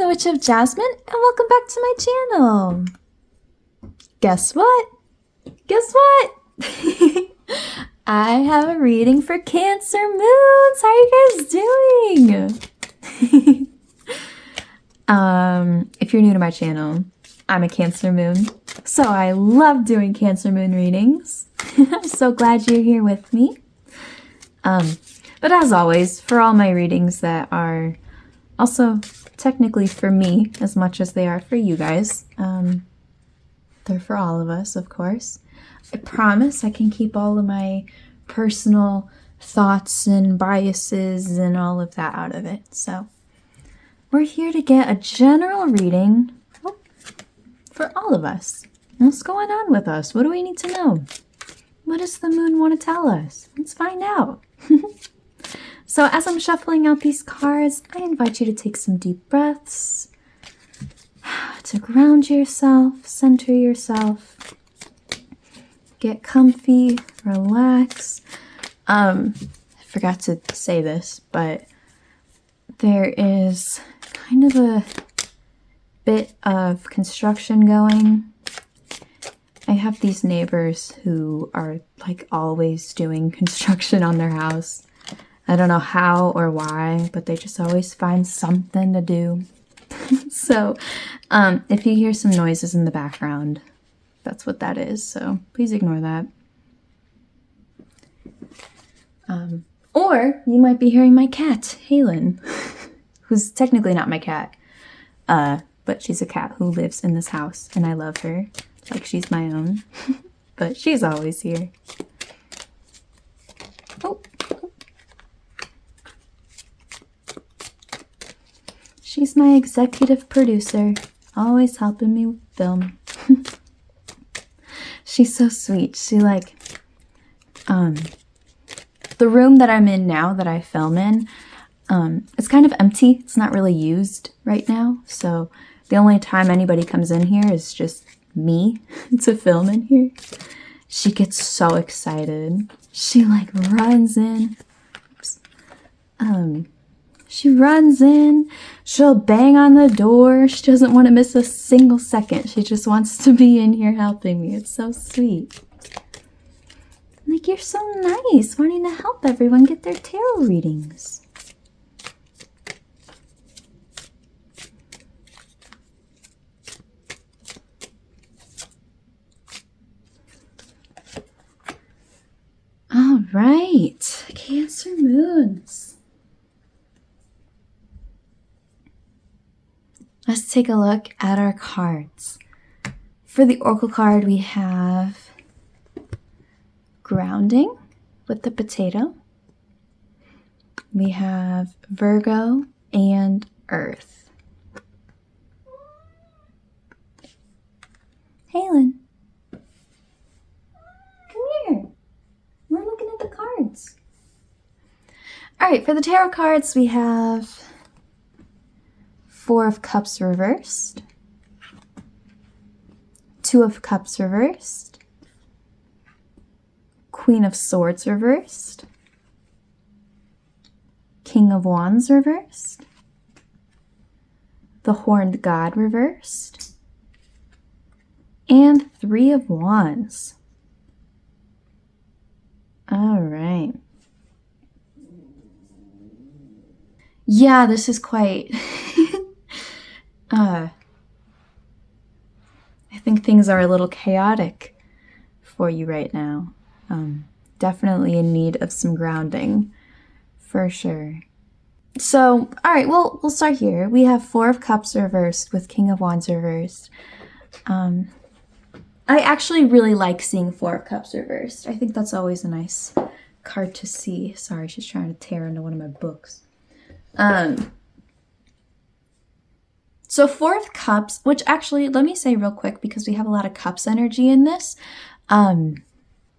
Witch of Jasmine, and welcome back to my channel. Guess what? Guess what? I have a reading for Cancer Moons. How are you guys doing? If you're new to my channel, I'm a Cancer Moon, so I love doing Cancer Moon readings. I'm so glad you're here with me. But as always, for all my readings that are also technically for me as much as they are for you guys, they're for all of us, of course. I promise I can keep all of my personal thoughts and biases and all of that out of it. So we're here to get a general reading for all of us. What's going on with us? What do we need to know? What does the moon want to tell us? Let's find out. So as I'm shuffling out these cards, I invite you to take some deep breaths, to ground yourself, center yourself, get comfy, relax. I forgot to say this, but there is kind of a bit of construction going. I have these neighbors who are like always doing construction on their house. I don't know how or why, but they just always find something to do. So if you hear some noises in the background, that's what that is. So please ignore that. Or you might be hearing my cat, Cheralyn, who's technically not my cat, but she's a cat who lives in this house, and I love her like she's my own. But she's always here. Oh. She's my executive producer, always helping me film. She's so sweet. She like, the room that I'm in now that I film in, it's kind of empty. It's not really used right now. So the only time anybody comes in here is just me to film in here. She gets so excited. She like runs in. Oops. She runs in, she'll bang on the door. She doesn't want to miss a single second. She just wants to be in here helping me. It's so sweet. Like, you're so nice, wanting to help everyone get their tarot readings. All right, Cancer Moons. Let's take a look at our cards. For the Oracle card, we have Grounding with the potato. We have Virgo and Earth. Cheralyn, come here. We're looking at the cards. All right, for the tarot cards, we have Four of Cups reversed, Two of Cups reversed, Queen of Swords reversed, King of Wands reversed, the Horned God reversed, and Three of Wands. All right. Yeah, this is quite... I think things are a little chaotic for you right now. Definitely in need of some grounding, for sure. So, all right, well, we'll start here. We have Four of Cups reversed with King of Wands reversed. I actually really like seeing Four of Cups reversed. I think that's always a nice card to see. Sorry, she's trying to tear into one of my books. So Four of Cups, which actually, let me say real quick, because we have a lot of Cups energy in this. On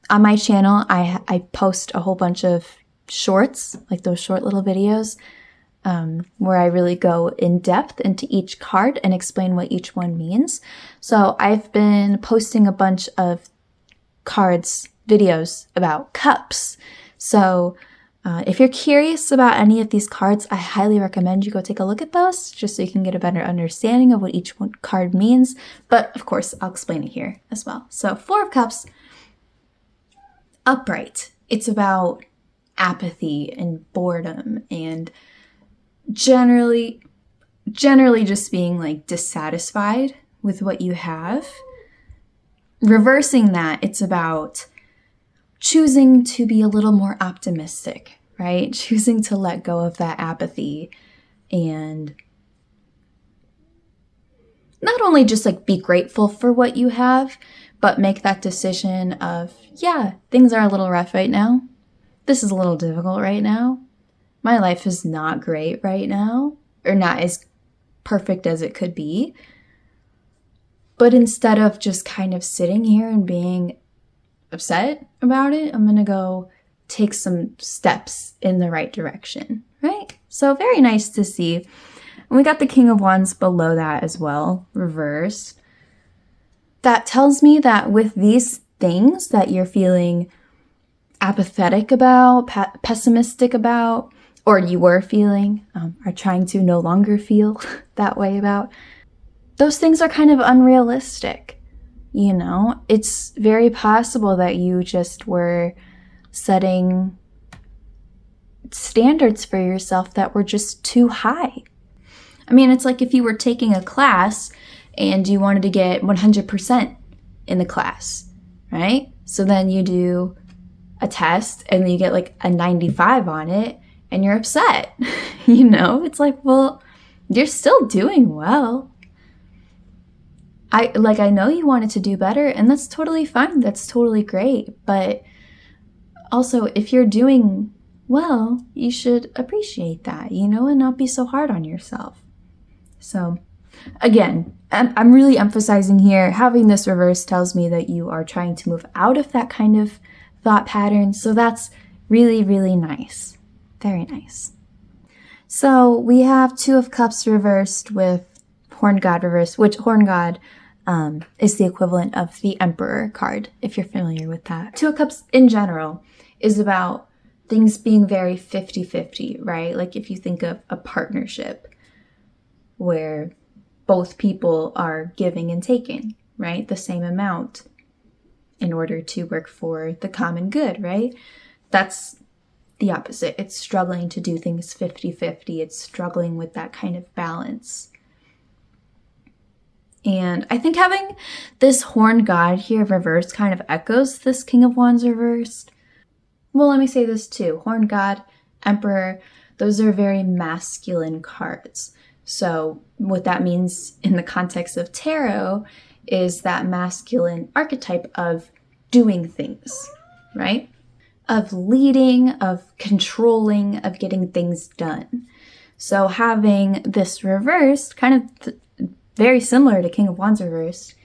my channel, I post a whole bunch of shorts, like those short little videos, where I really go in depth into each card and explain what each one means. So I've been posting a bunch of cards, videos about cups. So If you're curious about any of these cards, I highly recommend you go take a look at those just so you can get a better understanding of what each one card means. But of course, I'll explain it here as well. So 4 of Cups, upright. It's about apathy and boredom and generally just being like dissatisfied with what you have. Reversing that, it's about choosing to be a little more optimistic, right? Choosing to let go of that apathy and not only just like be grateful for what you have, but make that decision of, yeah, things are a little rough right now. This is a little difficult right now. My life is not great right now, or not as perfect as it could be. But instead of just kind of sitting here and being upset about it, I'm going to go take some steps in the right direction, right? So very nice to see. And we got the King of Wands below that as well, reversed. That tells me that with these things that you're feeling apathetic about, pessimistic about, or you were feeling, are trying to no longer feel that way about, those things are kind of unrealistic. You know, it's very possible that you just were setting standards for yourself that were just too high. I mean, it's like if you were taking a class and you wanted to get 100% in the class, right? So then you do a test and then you get like a 95 on it and you're upset. You know, it's like, well, you're still doing well. I know you wanted to do better, and that's totally fine. That's totally great. But also, if you're doing well, you should appreciate that, you know, and not be so hard on yourself. So again, I'm really emphasizing here, having this reverse tells me that you are trying to move out of that kind of thought pattern. So that's really, really nice. Very nice. So we have 2 of Cups reversed with Horned God reversed, which Horned God is the equivalent of the Emperor card, if you're familiar with that. 2 of Cups in general is about things being very 50-50, right? Like if you think of a partnership where both people are giving and taking, right? The same amount in order to work for the common good, right? That's the opposite. It's struggling to do things 50-50. It's struggling with that kind of balance. And I think having this Horned God here reversed kind of echoes this King of Wands reversed. Well, let me say this too. Horned God, Emperor, those are very masculine cards. So what that means in the context of tarot is that masculine archetype of doing things, right? Of leading, of controlling, of getting things done. So having this reversed, kind of very similar to King of Wands reversed,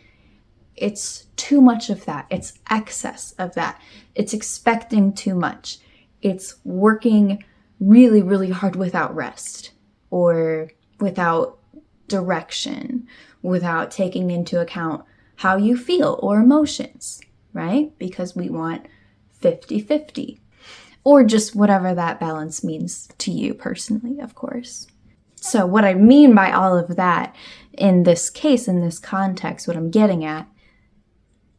it's too much of that. It's excess of that. It's expecting too much. It's working really, really hard without rest or without direction, without taking into account how you feel or emotions, right? Because we want 50-50 or just whatever that balance means to you personally, of course. So what I mean by all of that in this case, in this context, what I'm getting at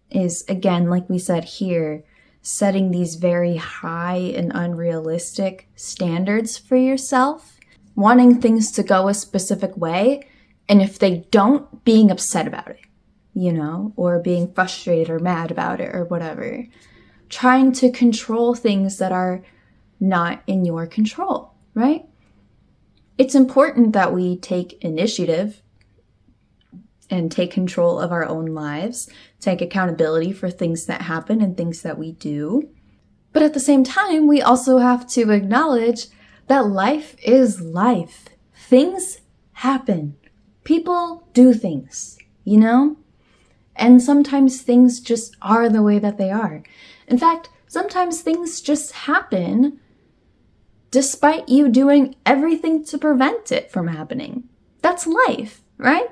is, again, like we said here, setting these very high and unrealistic standards for yourself, wanting things to go a specific way, and if they don't, being upset about it, you know, or being frustrated or mad about it or whatever. Trying to control things that are not in your control, right? It's important that we take initiative and take control of our own lives, take accountability for things that happen and things that we do. But at the same time, we also have to acknowledge that life is life. Things happen. People do things, you know? And sometimes things just are the way that they are. In fact, sometimes things just happen despite you doing everything to prevent it from happening. That's life, right?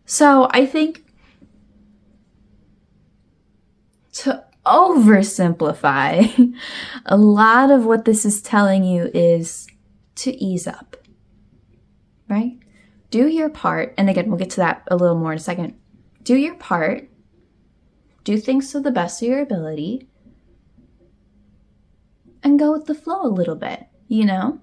So I think to oversimplify, a lot of what this is telling you is to ease up, right? Do your part. And again, we'll get to that a little more in a second. Do your part. Do things to the best of your ability. And go with the flow a little bit, you know?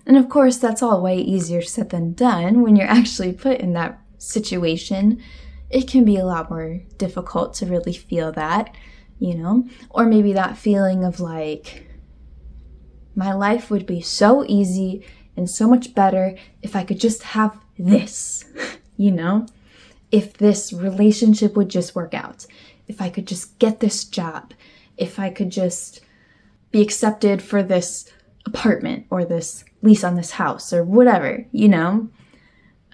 And of course, that's all way easier said than done. When you're actually put in that situation, it can be a lot more difficult to really feel that, you know? Or maybe that feeling of like, my life would be so easy and so much better if I could just have this, you know? If this relationship would just work out. If I could just get this job. If I could just be accepted for this apartment or this lease on this house or whatever, you know?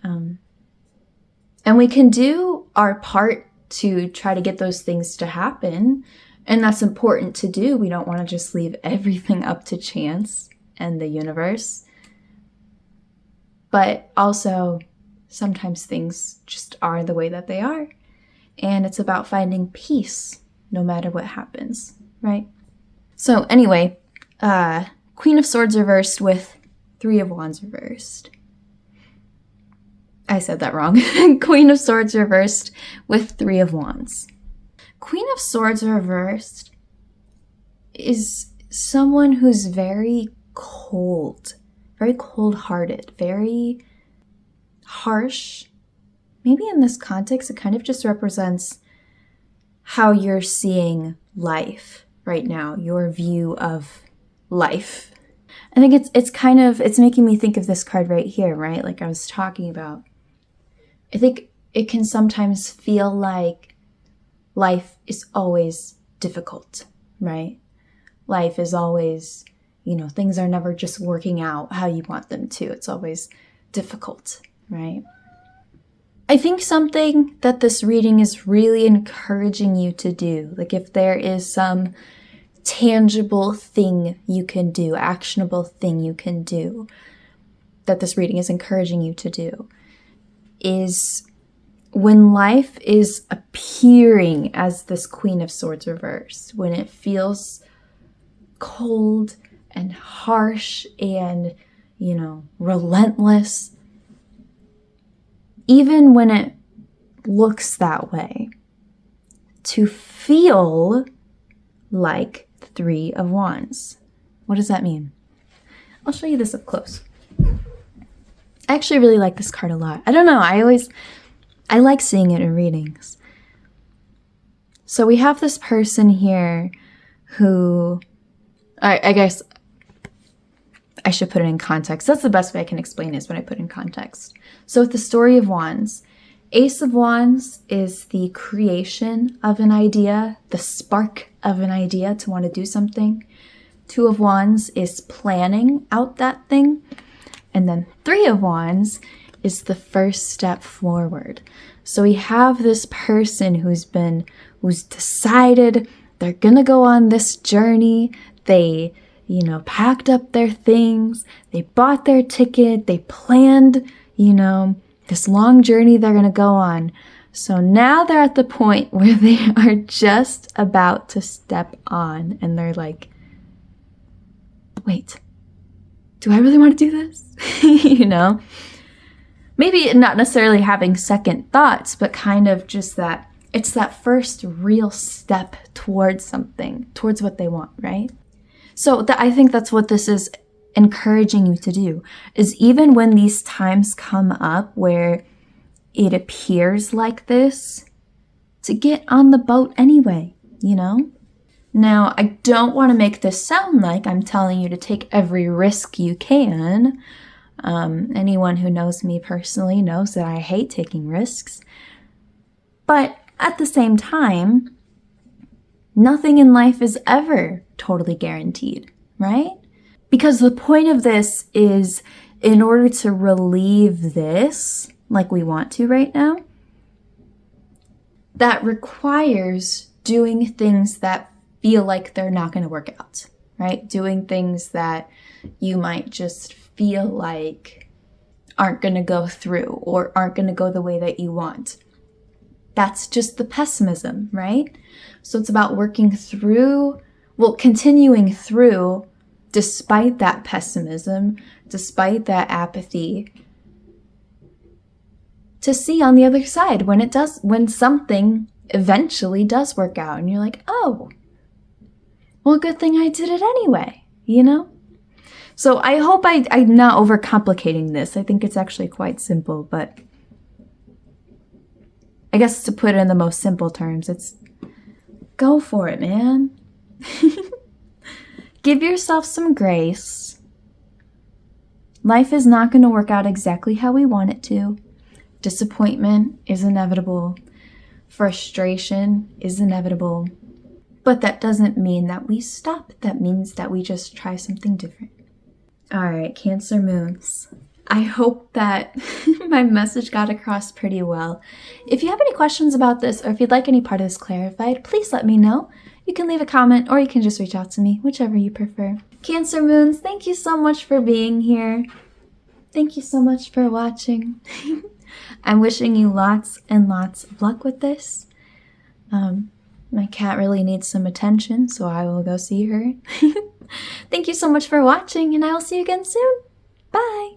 And we can do our part to try to get those things to happen. And that's important to do. We don't want to just leave everything up to chance and the universe. But also, sometimes things just are the way that they are. And it's about finding peace no matter what happens, right? So anyway, Queen of Swords reversed with Three of Wands reversed. I said that wrong. Queen of Swords reversed with Three of Wands. Queen of Swords reversed is someone who's very cold-hearted, very harsh. Maybe in this context, it kind of just represents how you're seeing life right now, your view of life. I think it's making me think of this card right here, right? Like I was talking about. I think it can sometimes feel like life is always difficult, right? Life is always, you know, things are never just working out how you want them to. It's always difficult, right? I think something that this reading is really encouraging you to do, like if there is some tangible thing you can do, actionable thing you can do, that this reading is encouraging you to do, is when life is appearing as this Queen of Swords reversed, when it feels cold and harsh and, you know, relentless, even when it looks that way, to feel like Three of Wands. What does that mean? I'll show you this up close. I actually really like this card a lot. I don't know, I like seeing it in readings. So we have this person here who, I guess I should put it in context. That's the best way I can explain it, is when I put in context. So with the Story of Wands, Ace of Wands is the creation of an idea, the spark of an idea to want to do something. Two of Wands is planning out that thing. And then Three of Wands is the first step forward. So we have this person who's decided they're gonna go on this journey. They, you know, packed up their things. They bought their ticket. They planned, you know, this long journey they're gonna go on. So now they're at the point where they are just about to step on and they're like, wait, do I really want to do this? You know, maybe not necessarily having second thoughts, but kind of just that it's that first real step towards something, towards what they want, right? So I think that's what this is encouraging you to do, is even when these times come up where it appears like this, to get on the boat anyway, you know? Now, I don't want to make this sound like I'm telling you to take every risk you can. Anyone who knows me personally knows that I hate taking risks. But at the same time, nothing in life is ever totally guaranteed, right? Because the point of this is, in order to relieve this, like we want to right now, that requires doing things that feel like they're not going to work out, right? Doing things that you might just feel like aren't going to go through or aren't going to go the way that you want. That's just the pessimism, right? So it's about working through, well, continuing through despite that pessimism, despite that apathy, to see on the other side when something eventually does work out and you're like, oh, well, good thing I did it anyway, you know? So I hope I'm not overcomplicating this. I think it's actually quite simple, but I guess to put it in the most simple terms, it's go for it, man. Give yourself some grace. Life is not going to work out exactly how we want it to. Disappointment is inevitable. Frustration is inevitable. But that doesn't mean that we stop. That means that we just try something different. All right, Cancer moons. I hope that my message got across pretty well. If you have any questions about this, or if you'd like any part of this clarified, please let me know. You can leave a comment, or you can just reach out to me, whichever you prefer. Cancer moons, thank you so much for being here. Thank you so much for watching. I'm wishing you lots and lots of luck with this. My cat really needs some attention, so I will go see her. Thank you so much for watching, and I will see you again soon. Bye!